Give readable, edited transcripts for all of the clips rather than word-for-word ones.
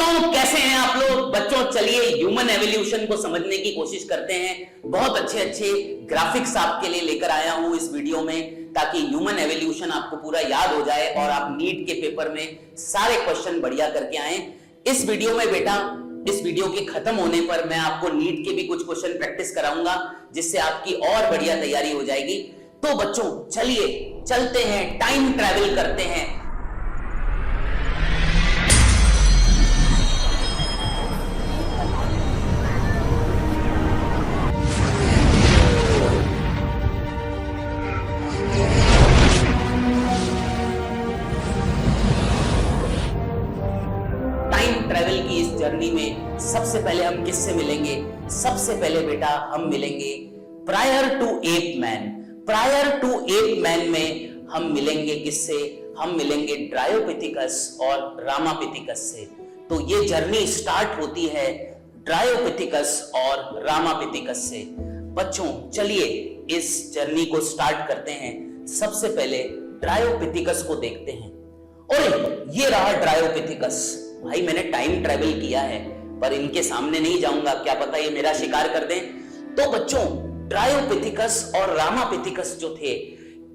बच्चों कैसे हैं आप लोग? बच्चों चलिए ह्यूमन एवोल्यूशन को समझने की कोशिश करते हैं। बहुत अच्छे अच्छे ग्राफिक्स आपके लिए लेकर आया हूं इस वीडियो में, ताकि ह्यूमन एवोल्यूशन आपको पूरा याद हो जाए और आप नीट के पेपर में सारे क्वेश्चन बढ़िया करके आए। इस वीडियो में बेटा, इस वीडियो के खत्म होने पर मैं आपको नीट के भी कुछ क्वेश्चन प्रैक्टिस कराऊंगा, जिससे आपकी और बढ़िया तैयारी हो जाएगी। तो बच्चों चलिए चलते हैं, टाइम ट्रैवल करते हैं। ट्रैवल की इस जर्नी में सबसे पहले हम किससे मिलेंगे? सबसे पहले बेटा हम मिलेंगे prior to ape man. Prior to ape man में हम मिलेंगे किससे? हम मिलेंगे ड्रायोपिथिकस और रामापिथिकस से। तो ये जर्नी स्टार्ट होती है ड्रायोपिथिकस और रामापिथिकस से। बच्चों चलिए इस जर्नी को स्टार्ट करते हैं। सबसे पहले ड्रायोपिथिकस को देखते हैं। और ये रहा ड्रायोपिथिकस। भाई मैंने टाइम ट्रैवल किया है, पर इनके सामने नहीं जाऊंगा, क्या पता ये मेरा शिकार कर दें। तो बच्चों ड्रायोपिथिकस और रामापिथिकस जो थे,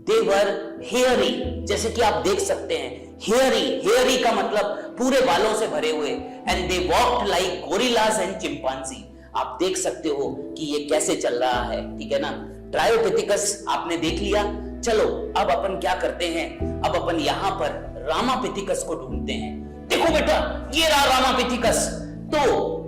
दे वर हेयरी, जैसे कि आप देख सकते हैं हेयरी। हेयरी का मतलब पूरे बालों से भरे हुए। And they walked like gorillas and chimpanzee. आप देख सकते हो कि ये कैसे चल रहा है, ठीक है ना। ड्रायोपिथिकस आपने देख लिया। चलो अब अपन क्या करते हैं, अब अपन यहां पर रामापिथिकस को ढूंढते हैं। देखो बेटा ये रहा रामापिथिकस। तो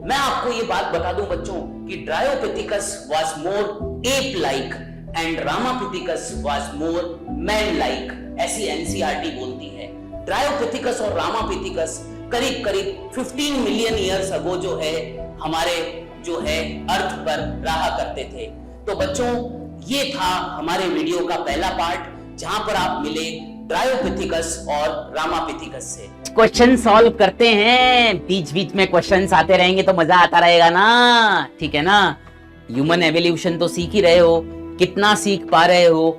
मैं आपको ये बात बता दूं बच्चों कि Dryopithecus was more ape like and Ramapithecus was more man like, ऐसी एनसीईआरटी बोलती है। ड्रायोपिथिकस और रामापिथिकस करीब करीब 15 मिलियन ईयर्स अगो जो है हमारे जो है अर्थ पर रहा करते थे। तो बच्चों ये था हमारे वीडियो का पहला पार्ट, जहां पर आप मिले ड्रायोपिथिकस और रामापिथिकस से। क्वेश्चन सॉल्व करते हैं, बीच बीच में क्वेश्चंस आते रहेंगे तो मजा आता रहेगा ना, ठीक है ना। ह्यूमन एवोल्यूशन तो सीख ही रहे हो, कितना सीख पा रहे हो,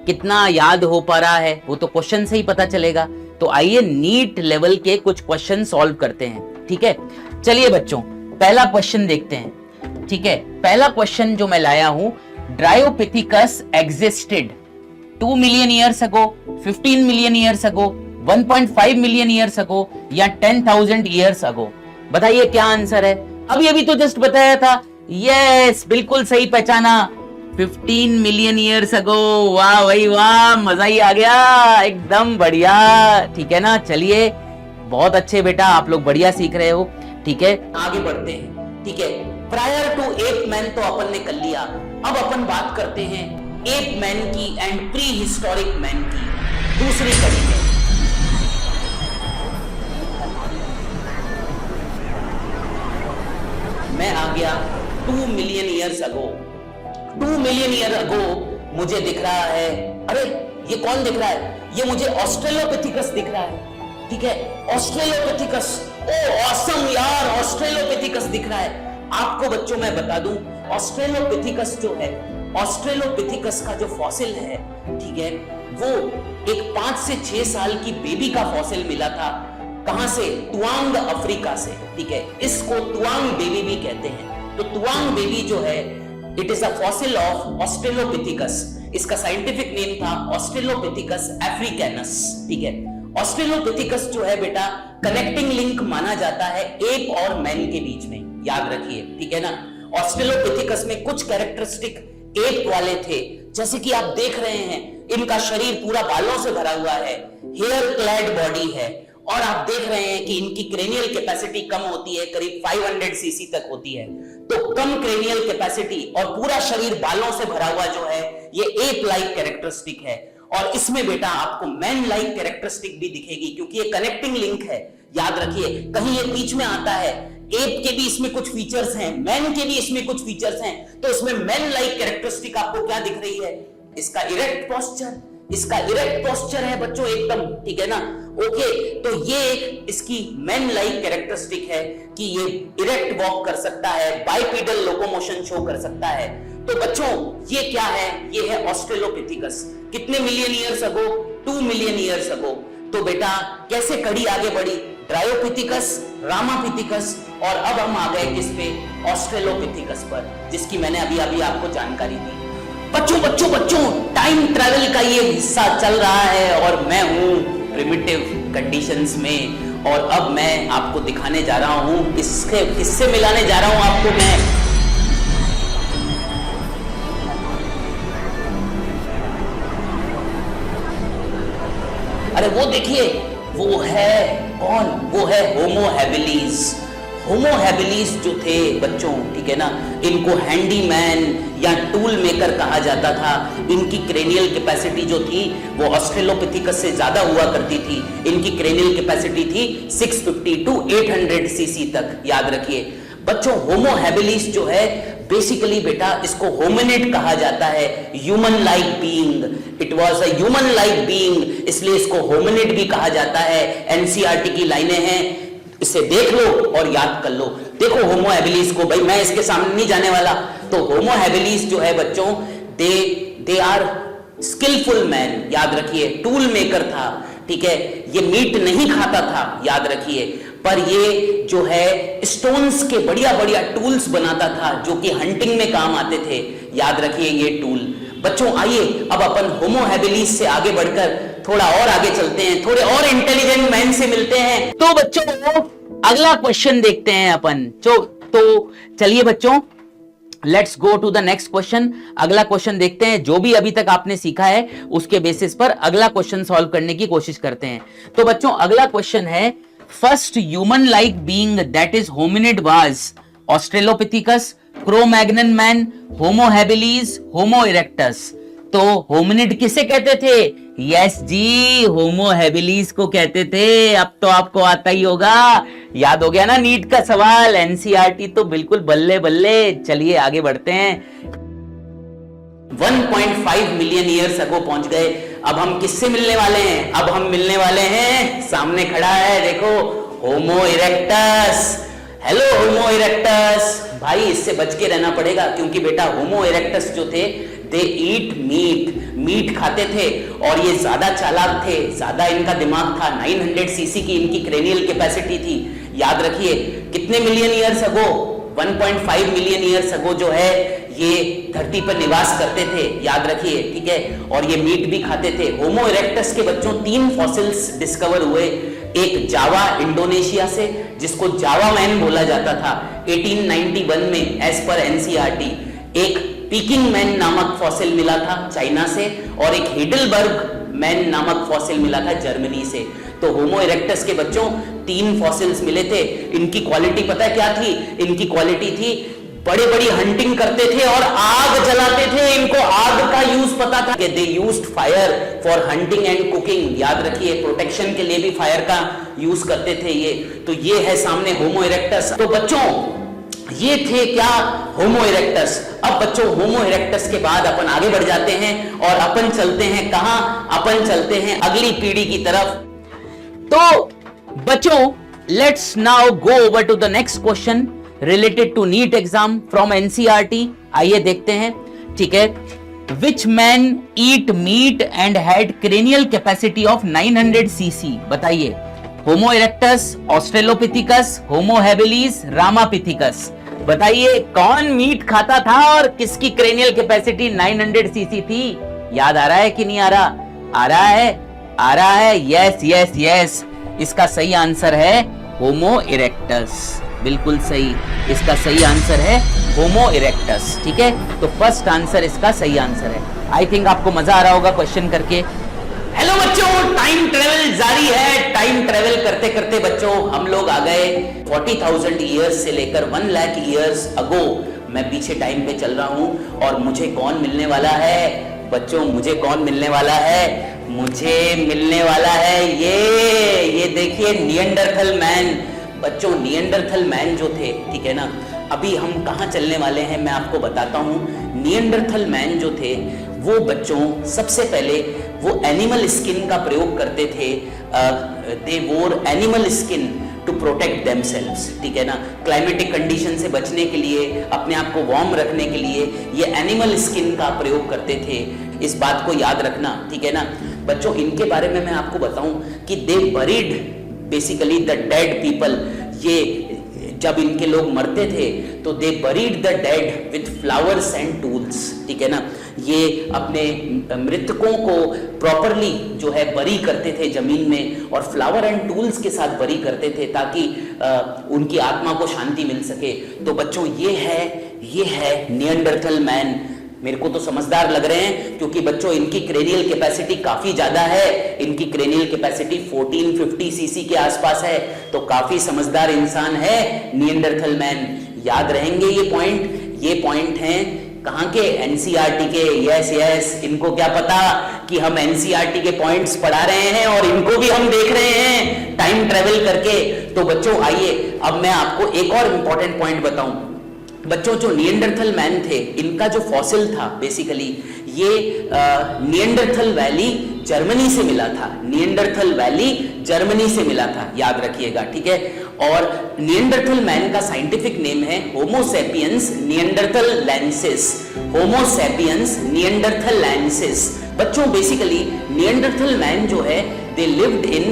कितना याद हो पा रहा है, वो तो क्वेश्चन से ही पता चलेगा। तो आइए नीट लेवल के कुछ क्वेश्चन सॉल्व करते हैं, ठीक है। चलिए बच्चों पहला क्वेश्चन देखते हैं, ठीक है। पहला क्वेश्चन जो मैं लाया हूं, Dryopithecus existed 2 million years ago, 15 million years ago, 1.5 million years ago या 10,000 ईयर्स अगो। बताइए क्या आंसर है? अभी तो जस्ट बताया था। यस बिल्कुल सही पहचाना, 15 मिलियन ईयर्स अगो। वाह भाई वाह, मजा ही आ गया, एकदम बढ़िया, ठीक है ना। चलिए बहुत अच्छे बेटा, आप लोग बढ़िया सीख रहे हो, ठीक है। आगे बढ़ते हैं, ठीक है। प्रायर टू एप मैन तो अपन ने कर लिया। अब अपन बात करते हैं एप मैन की एंड प्री हिस्टोरिक मैन की दूसरी कड़ी में। मैं आ गया 2 million years ago. 2 million year ago मुझे दिख रहा है, अरे ये कौन दिख रहा है? ये मुझे ऑस्ट्रेलोपिथिकस दिख रहा है, ठीक है। ऑस्ट्रेलोपिथिकस, ओ ऑसम यार, ऑस्ट्रेलोपिथिकस दिख रहा है। आपको बच्चों मैं बता दूं, ऑस्ट्रेलोपिथिकस जो है, ऑस्ट्रेलोपिथिकस का जो फॉसिल है, ठीक है, वो एक 5 से 6 साल की बेबी का फॉसिल मिला था। कहां से? तुआंग अफ्रीका से, ठीक है। इसको तुआंग बेबी भी कहते हैं। तो तुआंग बेबी जो है, it is a fossil of Australopithecus. इसका साइंटिफिक नेम था ऑस्ट्रेलोपिथिकस अफ्रीकैनस, ठीक है। ऑस्ट्रेलोपिथिकस जो है बेटा, कनेक्टिंग लिंक माना जाता है एप और मैन के बीच में, याद रखिए, ठीक है ना। ऑस्ट्रेलोपिथिकस में कुछ कैरेक्टरिस्टिक एप वाले थे, जैसे कि आप देख रहे हैं इनका शरीर पूरा बालों से भरा हुआ है, हेयर क्लैड बॉडी है, और आप देख रहे हैं कि इनकी क्रेनियल कैपेसिटी कम होती है, करीब 500 सीसी तक होती है। तो कम क्रेनियल कैपेसिटी और पूरा शरीर बालों से भरा हुआ जो है, ये एप लाइक कैरेक्टरिस्टिक है। और इसमें बेटा आपको मैन लाइक कैरेक्टरिस्टिक भी दिखेगी, क्योंकि ये कनेक्टिंग लिंक है, याद रखिए। कहीं ये बीच में आता है, एप के भी इसमें कुछ फीचर्स हैं, मैन के भी इसमें कुछ फीचर्स हैं। तो इसमें मैन लाइक कैरेक्टरिस्टिक आपको क्या दिख रही है? इसका इरेक्ट पोस्चर, इसका इरेक्ट पोस्चर है बच्चों एकदम, ठीक है ना। ओके, तो ये एक इसकी मैन लाइक कैरेक्टरिस्टिक है कि ये इरेक्ट वॉक कर सकता है, बाइपेडल लोकोमोशन शो कर सकता है। तो बच्चों ये क्या है? ये है ऑस्ट्रेलोपिथिकस। कितने million years ago? 2 million years ago. तो बेटा कैसे कड़ी आगे बढ़ी? ट्रायोपिथिकस, रामापिथिकस, और अब हम आ गए किस पे? ऑस्ट्रेलोपिथिकस पर, जिसकी मैंने अभी अभी आपको जानकारी दी। बच्चों बच्चों बच्चों, टाइम ट्रैवल का ये हिस्सा चल रहा है और मैं हूं प्रिमिटिव कंडीशंस में, और अब मैं आपको दिखाने जा रहा हूं, किससे मिलाने जा रहा हूं आपको मैं। अरे वो देखिए, वो है कौन? वो है होमो हैबिलिस। होमो हैबिलिस जो थे बच्चों, ठीक है ना, इनको हैंडीमैन या टूल मेकर कहा जाता था। इनकी क्रेनियल कैपेसिटी जो थी वो ऑस्ट्रेलोपिथिकस से ज्यादा हुआ करती थी। इनकी क्रेनियल कैपेसिटी थी 650 टू 800 सीसी तक, याद रखिए बच्चों। होमो हैबिलिस जो है बेसिकली बेटा, इसको होमिनिड कहा जाता है, human like being. It was a human like being, इसलिए इसको होमिनिड भी कहा जाता है। एनसीईआरटी की लाइनें हैं, इसे देख लो और याद कर लो। देखो होमो हैबिलिस को, भाई मैं इसके सामने नहीं जाने वाला। तो होमो हैबिलिस जो है बच्चों, दे आर स्किलफुल मैन, याद रखिए, टूल मेकर था, ठीक है। ये मीट नहीं खाता था, याद रखिए, पर ये जो है स्टोन्स के बढ़िया बढ़िया टूल्स बनाता था जो कि हंटिंग में काम आते थे, याद रखिए ये टूल। बच्चों आइए अब अपन होमो हैबिलिस से आगे बढ़कर थोड़ा और आगे चलते हैं, थोड़े और इंटेलिजेंट मैन से मिलते हैं। तो बच्चों अगला क्वेश्चन देखते हैं अपन। तो चलिए बच्चों, let's go to the next question. अगला क्वेश्चन देखते हैं, जो भी अभी तक आपने सीखा है उसके बेसिस पर अगला क्वेश्चन सॉल्व करने की कोशिश करते हैं। तो बच्चों अगला क्वेश्चन है, first human like being that is hominid was Australopithecus, Cro-Magnon man, Homo habilis, homo erectus. तो होमिनिड किसे कहते थे? यस जी, होमो हैबिलिस को कहते थे। अब तो आपको आता ही होगा, याद हो गया ना नीट का सवाल। एनसीईआरटी तो बिल्कुल बल्ले बल्ले। चलिए आगे बढ़ते हैं। 1.5 मिलियन ईयर्स अगो पहुंच गए। अब हम किससे मिलने वाले हैं? अब हम मिलने वाले हैं, सामने खड़ा है देखो, होमो इरेक्टस। हेलो होमो इरेक्टस। भाई इससे बच के रहना पड़ेगा, क्योंकि बेटा होमो इरेक्टस जो थे दे ईट मीट खाते थे, और ये ज्यादा चालाक थे, ज्यादा इनका दिमाग था। 900 सीसी की इनकी क्रेनियल कैपेसिटी थी, याद रखिए। कितने million years ago? 1.5 million years ago जो है ये धरती पर निवास करते थे, याद रखिए, ठीक है। और ये मीट भी खाते थे। होमो इरेक्टस के बच्चों 3 फॉसिल्स डिस्कवर हुए। एक जावा इंडोनेशिया से, जिसको जावा मैन बोला जाता था 1891 में एज पर एनसीईआरटी। एक पीकिंग मैन नामक फॉसिल मिला था चाइना से, और एक हिडलबर्ग मैन नामक फॉसिल मिला था जर्मनी से। तो होमो इरेक्टस के बच्चों 3 फॉसिल्स मिले थे। इनकी क्वालिटी पता है क्या थी? इनकी क्वालिटी थी बड़ी बड़ी हंटिंग करते थे और आग जलाते थे। इनको आग का यूज पता था कि they used fire for hunting and cooking, याद रखिए, प्रोटेक्शन के लिए भी फायर का यूज करते थे ये। तो ये है सामने होमो इरेक्टस। तो बच्चों ये थे क्या? होमो इरेक्टस। अब बच्चों होमो इरेक्टस के बाद अपन आगे बढ़ जाते हैं और अपन चलते हैं कहां? अपन चलते हैं अगली पीढ़ी की तरफ। तो बच्चों let's now go over to the next question related to NEET exam from NCERT. आइए देखते हैं, ठीक है। Which man eat meat and had cranial capacity of 900 CC? बताइए। Homo erectus, Australopithecus, Homo habilis, Ramapithecus. बताइए कौन मीट खाता था और किसकी क्रेनियल कैपेसिटी 900 सीसी थी? याद आ रहा है कि नहीं आ रहा? आ रहा है, आ रहा है। यस यस यस, इसका सही आंसर है होमो इरेक्टस। बिल्कुल सही, इसका सही आंसर है होमो इरेक्टस, ठीक है। तो फर्स्ट आंसर इसका सही आंसर है। आई थिंक आपको मजा आ रहा होगा क्वेश्चन करके। हेलो बच्चों, टाइम ट्रेवल जारी है। टाइम ट्रेवल करते करते बच्चों हम लोग आ गए 40,000 ईयर्स से लेकर 1 लाख ईयर्स अगो। मैं पीछे टाइम पे चल रहा हूं और मुझे कौन मिलने वाला है बच्चों? मुझे कौन मिलने वाला है? मुझे मिलने वाला है ये देखिए, निएंडरथल मैन। बच्चों निएंडरथल मैन जो थे, ठीक है ना, अभी हम कहां चलने वाले हैं मैं आपको बताता हूं। निएंडरथल मैन जो थे वो बच्चों सबसे पहले वो एनिमल स्किन का प्रयोग करते थे। They wore animal skin to protect themselves, ठीक है ना। क्लाइमेटिक कंडीशन से बचने के लिए, अपने आप को वार्म रखने के लिए ये एनिमल स्किन का प्रयोग करते थे। इस बात को याद रखना, ठीक है ना बच्चों। इनके बारे में मैं आपको बताऊं कि they basically the dead people, ये जब इनके लोग मरते थे तो they buried the dead with flowers and tools, ठीक है ना, ये अपने मृतकों को प्रॉपरली जो है बरी करते थे जमीन में और फ्लावर एंड टूल्स के साथ बरी करते थे ताकि उनकी आत्मा को शांति मिल सके। तो बच्चों ये है निएंडरथल मैन। मेरे को तो समझदार लग रहे हैं क्योंकि बच्चों इनकी क्रेनियल कैपेसिटी काफी ज्यादा है, इनकी क्रेनियल कैपेसिटी 1450 सीसी के आसपास है, तो काफी समझदार इंसान है निएंडरथल मैन। याद रहेंगे ये पॉइंट हैं कहां के, एनसीईआरटी के। यस, इनको क्या पता कि हम एनसीईआरटी के पॉइंट्स पढ़ा रहे हैं और इनको भी हम देख रहे हैं टाइम ट्रेवल करके। तो बच्चों आइए अब मैं आपको एक और इंपॉर्टेंट पॉइंट बताऊं। बच्चों जो निएंडरथल मैन थे इनका जो फॉसिल था बेसिकली ये निएंडरथल वैली जर्मनी से मिला था, निएंडरथल वैली जर्मनी से मिला था, याद रखिएगा, ठीक है। और निएंडरथल मैन का साइंटिफिक नेम है होमो सैपियंस निएंडरथलैंसिस, होमो सैपियंस निएंडरथलैंसिस। बच्चों बेसिकली निएंडरथल मैन जो है दे lived in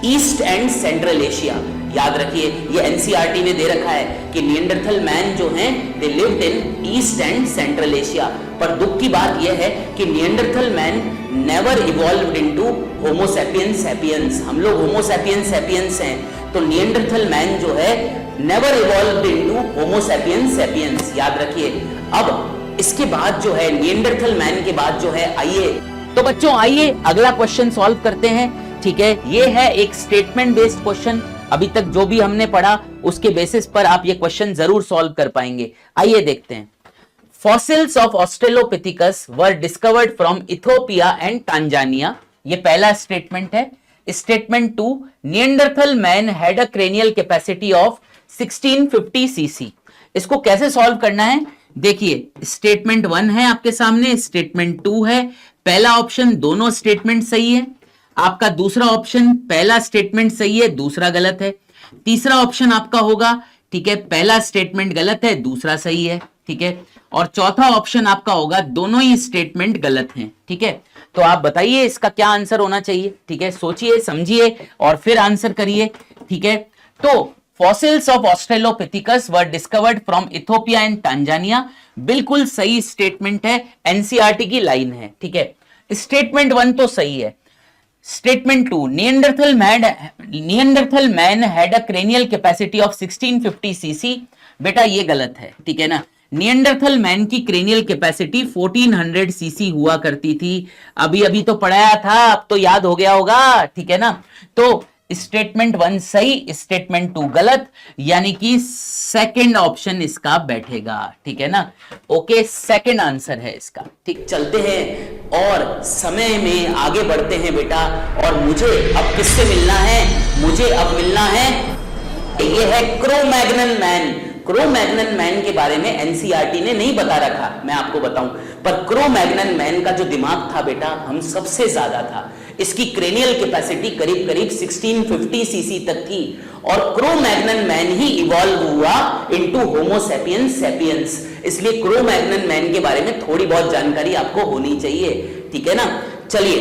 east and central Asia. याद रखिए ये एनसीईआरटी में दे रखा है कि निएंडरथल मैन जो हैं they lived in east and central Asia. पर दुख की बात यह है कि Neanderthal man never evolved into Homo sapiens sapiens. हम लोग होमो सैपियंस सैपियंस हैं, तो निएंडरथल मैन जो है never evolved into Homo sapiens sapiens, याद रखिए। अब इसके बाद जो है निएंडरथल मैन के बाद जो है, आइए तो बच्चों आइए अगला क्वेश्चन सॉल्व करते हैं, ठीक है। ये है एक स्टेटमेंट बेस्ड क्वेश्चन। अभी तक जो भी हमने पढ़ा उसके बेसिस पर आप ये क्वेश्चन जरूर सॉल्व कर पाएंगे। आइए देखते हैं। Fossils of Australopithecus were discovered from Ethiopia and Tanzania, ये पहला स्टेटमेंट है। Statement 2, Neanderthal man had a cranial capacity of 1650 CC. इसको कैसे सॉल्व करना है देखिए, स्टेटमेंट 1 है आपके सामने, स्टेटमेंट 2 है। पहला ऑप्शन दोनों स्टेटमेंट सही है, आपका दूसरा ऑप्शन पहला स्टेटमेंट सही है दूसरा गलत है, तीसरा ऑप्शन आपका होगा, ठीक है, पहला स्टेटमेंट गलत है दूसरा सही है, ठीक है, और चौथा ऑप्शन आपका होगा दोनों ही स्टेटमेंट गलत हैं, ठीक है। तो आप बताइए इसका क्या आंसर होना चाहिए, ठीक है, सोचिए समझिए और फिर आंसर करिए, ठीक है। तो fossils of Australopithecus were discovered from Ethiopia and Tanzania, बिल्कुल सही स्टेटमेंट है, एनसीईआरटी की लाइन है, ठीक है। स्टेटमेंट 1 तो सही है। Statement 2, Neanderthal man had a cranial capacity of 1650 CC, बेटा ये गलत है, ठीक है ना। निएंडरथल मैन की क्रेनियल कैपेसिटी 1400 सीसी हुआ करती थी, अभी तो पढ़ाया था, अब तो याद हो गया होगा, ठीक है ना। तो स्टेटमेंट 1 सही, स्टेटमेंट 2 गलत, यानी कि सेकंड ऑप्शन इसका बैठेगा, ठीक है ना। ओके, सेकंड आंसर है इसका, ठीक। चलते हैं और समय में आगे बढ़ते हैं बेटा, और मुझे अब किससे मिलना है, मुझे अब मिलना है, ये है क्रो-मैग्नन मैन। क्रो-मैग्नन मैन के बारे में एनसीईआरटी ने नहीं बता रखा, मैं आपको बताऊं, पर क्रो-मैग्नन मैन का जो दिमाग था बेटा हम सबसे ज्यादा था। इसकी क्रेनियल कैपेसिटी करीब करीब 1650 सीसी तक थी, और क्रो-मैग्नन मैन ही इवॉल्व हुआ इनटू होमो सैपियंस सैपियंस। इसलिए क्रो-मैग्नन मैन के बारे में थोड़ी बहुत जानकारी आपको होनी चाहिए, ठीक है ना। चलिए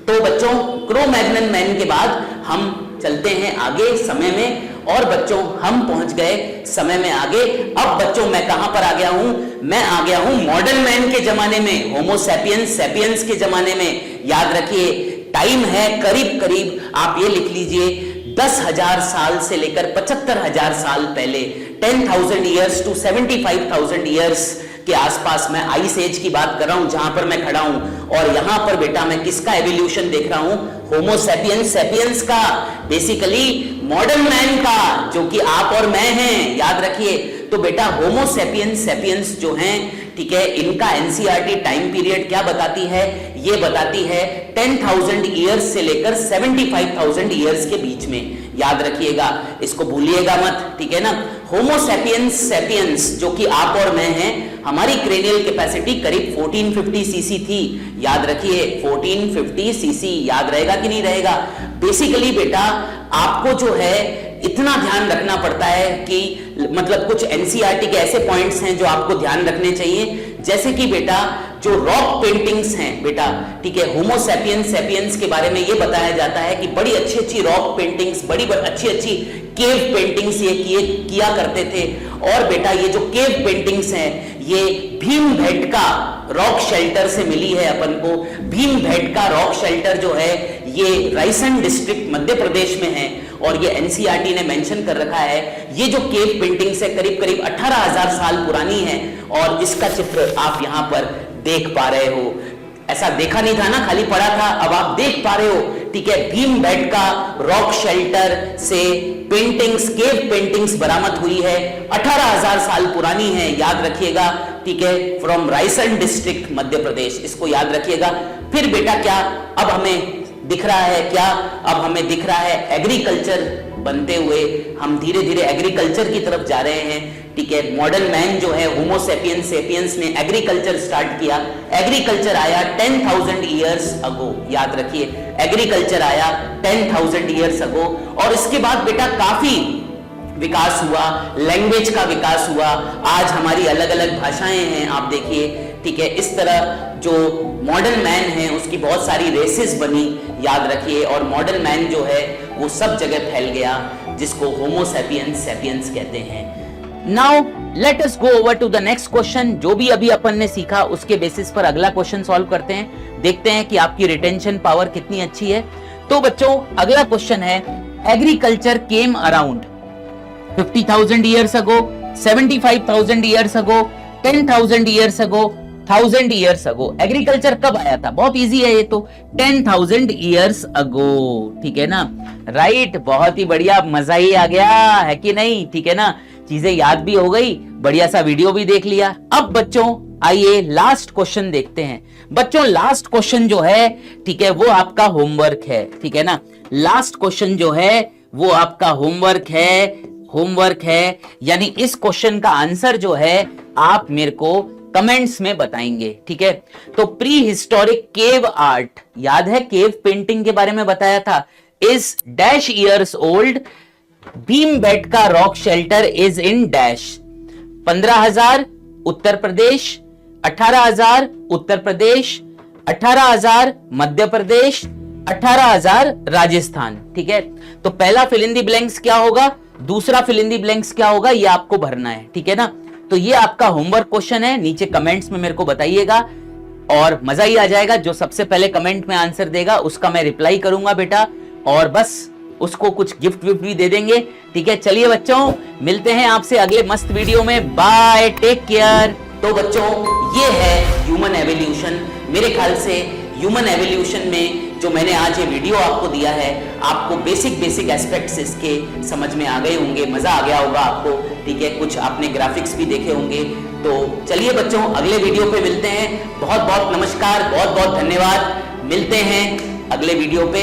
तो बच्चों क्रो-मैग्नन मैन के बाद हम चलते हैं आगे समय में, और बच्चों हम पहुंच गए समय में आगे। अब बच्चों मैं कहां पर आ गया हूं, मैं आ गया हूं मॉडर्न मैन के जमाने में, होमो सैपियंस सैपियंस के जमाने में। याद रखिए टाइम है करीब करीब, आप ये लिख लीजिए 10,000 साल से लेकर 75,000 साल पहले, 10,000 ईयर्स टू 75,000 ईयर्स के आसपास मैं आइस एज की बात कर रहा हूं, जहां पर मैं खड़ा हूं। और यहां पर बेटा मैं किसका एवोल्यूशन देख रहा हूं, होमो सैपियंस सैपियंस का, बेसिकली मॉडर्न मैन का, जो कि आप और मैं हैं, याद रखिए। तो बेटा होमो सैपियंस सैपियंस जो हैं, ठीक है, इनका एनसीईआरटी टाइम पीरियड क्या बताती है, ये बताती है 10,000 ईयर्स से लेकर 75,000 ईयर्स के बीच में, याद रखिएगा, इसको भूलिएगा मत, ठीक है ना। होमो सैपियंस सैपियंस जो कि आप और मैं हैं, हमारी क्रेनियल कैपेसिटी करीब 1450 सीसी थी, याद रखिए 1450 सीसी, याद रहेगा कि नहीं रहेगा। बेसिकली बेटा आपको जो है इतना ध्यान रखना पड़ता है कि मतलब कुछ एनसीईआरटी के ऐसे पॉइंट्स हैं जो आपको ध्यान रखने चाहिए, जैसे कि बेटा जो रॉक पेंटिंग्स हैं बेटा, ठीक है, होमो सैपियंस सैपियंस के बारे में ये बताया जाता है कि बड़ी अच्छी अच्छी रॉक पेंटिंग्स, बड़ी अच्छी अच्छी केव पेंटिंग्स ये किया करते थे। और बेटा ये जो केव पेंटिंग्स हैं ये भीमबेटका रॉक शेल्टर से मिली है अपन को। भीमबेटका रॉक शेल्टर जो है ये रायसेन डिस्ट्रिक्ट मध्य प्रदेश में है और ये एनसीईआरटी ने मेंशन कर रखा है। ये जो केव पेंटिंग्स है करीब करीब 18,000 साल पुरानी है और इसका चित्र आप यहां पर देख पा रहे हो। ऐसा देखा नहीं था ना, खाली पढ़ा था, अब आप देख पा रहे हो, ठीक है। भीमबेटका रॉक शेल्टर से पेंटिंग्स, केव पेंटिंग्स बरामद हुई है, 18,000 साल पुरानी है, याद रखिएगा, ठीक है, फ्रॉम रायसेन डिस्ट्रिक्ट मध्य प्रदेश, इसको याद रखिएगा। फिर बेटा क्या अब हमें दिख रहा है, क्या अब हमें दिख रहा है एग्रीकल्चर बनते हुए, हम धीरे धीरे एग्रीकल्चर की तरफ जा रहे हैं, ठीक है। मॉडर्न मैन जो है होमो सैपियंस सैपियंस ने एग्रीकल्चर स्टार्ट किया। एग्रीकल्चर आया 10,000 ईयर्स अगो, याद रखिए, एग्रीकल्चर आया 10,000 ईयर्स अगो। और इसके बाद बेटा काफी विकास हुआ, लैंग्वेज का विकास हुआ, आज हमारी अलग अलग भाषाएं हैं, आप देखिए, ठीक है। इस तरह जो मॉडर्न मैन है उसकी बहुत सारी रेसेस बनी, याद रखिए, और मॉडर्न मैन जो है वो सब जगह फैल गया, जिसको होमो सैपियंस सैपियंस कहते हैं। Now let us go over to the next question. जो भी अभी अपन ने सीखा उसके बेसिस पर अगला क्वेश्चन सॉल्व करते हैं, देखते हैं कि आपकी रिटेंशन पावर कितनी अच्छी है। तो बच्चों अगला क्वेश्चन है, agriculture came around 50,000 years ago, 75,000 years ago, 10,000 years ago, 1000 years ago. Agriculture कब आया था? बहुत इजी है ये तो, 10,000 ईयर्स अगो, ठीक है ना, राइट, बहुत ही बढ़िया, मजा ही आ गया है कि नहीं, ठीक है ना, चीजें याद भी हो गई, बढ़िया सा वीडियो भी देख लिया। अब बच्चों आइए लास्ट क्वेश्चन देखते हैं। बच्चों लास्ट क्वेश्चन जो है, ठीक है, वो आपका होमवर्क है, ठीक है ना, लास्ट क्वेश्चन जो है वो आपका होमवर्क है, यानी इस क्वेश्चन का आंसर जो है आप मेरे को कमेंट्स में बताएंगे, ठीक है। तो प्री हिस्टोरिक केव आर्ट, याद है केव पेंटिंग के बारे में बताया था, is dash years old, Bhimbetka rock shelter is in dash, 15,000 Uttar Pradesh, 18,000 Uttar Pradesh, 18,000 Madhya Pradesh, 18,000 Rajasthan, ठीक है। तो पहला फिल इन द ब्लैंक्स क्या होगा, दूसरा फिल इन द ब्लैंक्स क्या होगा, ये आपको भरना है, ठीक है ना। तो ये आपका होमवर्क क्वेश्चन है, नीचे कमेंट्स में मेरे को बताइएगा और मजा ही आ जाएगा। जो सबसे पहले कमेंट में आंसर देगा उसका मैं रिप्लाई करूंगा बेटा, और बस उसको कुछ गिफ्ट विफ्ट भी दे देंगे, ठीक है। चलिए बच्चों मिलते हैं आपसे अगले मस्त वीडियो में, बाय, टेक केयर। तो बच्चों ये है ह्यूमन एवोल्यूशन। मेरे ख्याल से ह्यूमन एवोल्यूशन में जो मैंने आज ये वीडियो आपको दिया है, आपको बेसिक एस्पेक्ट्स इसके समझ में आ गए होंगे, मजा आ गया होगा आपको, ठीक है। कुछ आपने ग्राफिक्स भी देखे होंगे। तो चलिए बच्चों अगले वीडियो पे मिलते हैं। बहुत बहुत नमस्कार, बहुत बहुत धन्यवाद, मिलते हैं अगले वीडियो पे।